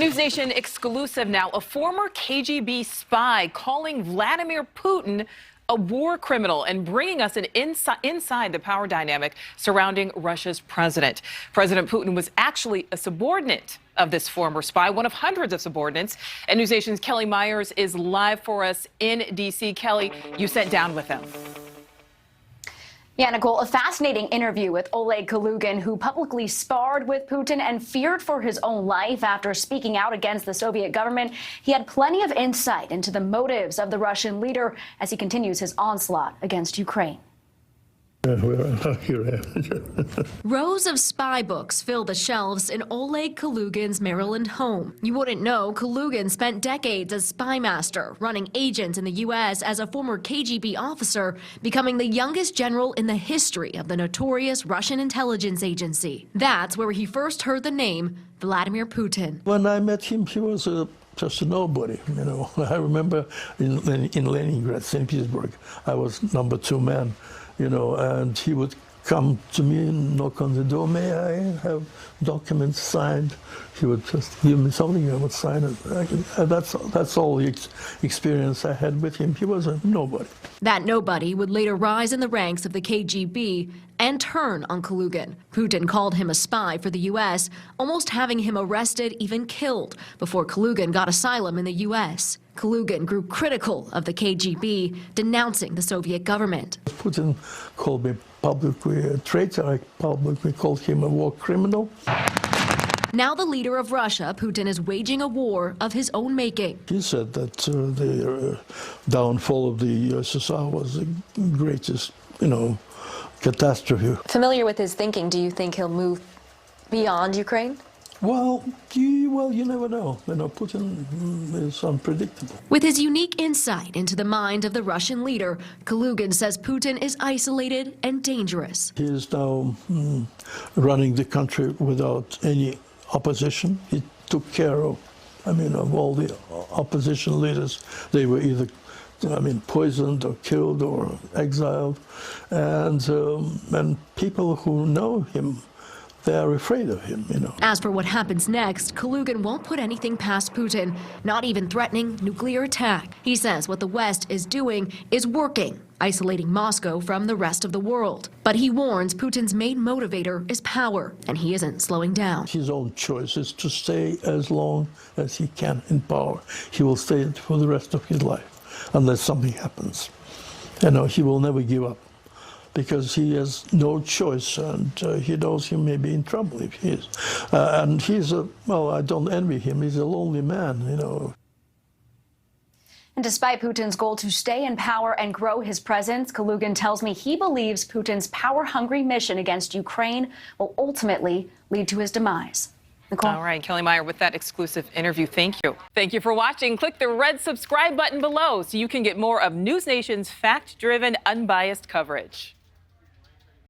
NewsNation exclusive now. A former KGB spy calling Vladimir Putin a war criminal and bringing us an inside the power dynamic surrounding Russia's president. President Putin was actually a subordinate of this former spy, one of hundreds of subordinates. And NewsNation's Kelly Myers is live for us in D.C. Kelly, you sat down with them. Yeah, Nicole, a fascinating interview with Oleg Kalugin, who publicly sparred with Putin and feared for his own life after speaking out against the Soviet government. He had plenty of insight into the motives of the Russian leader as he continues his onslaught against Ukraine. Rows of spy books fill the shelves in Oleg Kalugin's Maryland home. You wouldn't know Kalugin spent decades as spymaster, running agents in the U.S. as a former KGB officer, becoming the youngest general in the history of the notorious Russian intelligence agency. That's where he first heard the name Vladimir Putin. When I met him, he was just a nobody, you know. I remember in Leningrad, St. Petersburg, I was number 2 man. You know, and he would come to me and knock on the door. May I have documents signed? He would just give me something, I would sign it. That's all the experience I had with him. He was a nobody. That nobody would later rise in the ranks of the KGB and turn on Kalugin. Putin called him a spy for the U.S., almost having him arrested, even killed, before Kalugin got asylum in the U.S. Kalugin grew critical of the KGB, denouncing the Soviet government. Putin called me publicly a traitor. I publicly called him a war criminal. Now the leader of Russia, Putin, is waging a war of his own making. He said that the downfall of the USSR was the greatest, you know, catastrophe. Familiar with his thinking, do you think he'll move beyond Ukraine? Well, you never know. You know, Putin is unpredictable. With his unique insight into the mind of the Russian leader, Kalugin says Putin is isolated and dangerous. He is now running the country without any opposition. He took care of, of all the opposition leaders. They were either, poisoned or killed or exiled. And people who know him, they are afraid of him, you know. As for what happens next, Kalugin won't put anything past Putin, not even threatening nuclear attack. He says what the West is doing is working, isolating Moscow from the rest of the world. But he warns Putin's main motivator is power, and he isn't slowing down. His own choice is to stay as long as he can in power. He will stay for the rest of his life, unless something happens. You know, he will never give up, because he has no choice, and he knows he may be in trouble if he is. And he's I don't envy him. He's a lonely man, you know. And despite Putin's goal to stay in power and grow his presence, Kalugin tells me he believes Putin's power-hungry mission against Ukraine will ultimately lead to his demise. Nicole? All right, Kelly Meyer with that exclusive interview. Thank you. Thank you for watching. Click the red subscribe button below so you can get more of NewsNation's fact-driven, unbiased coverage.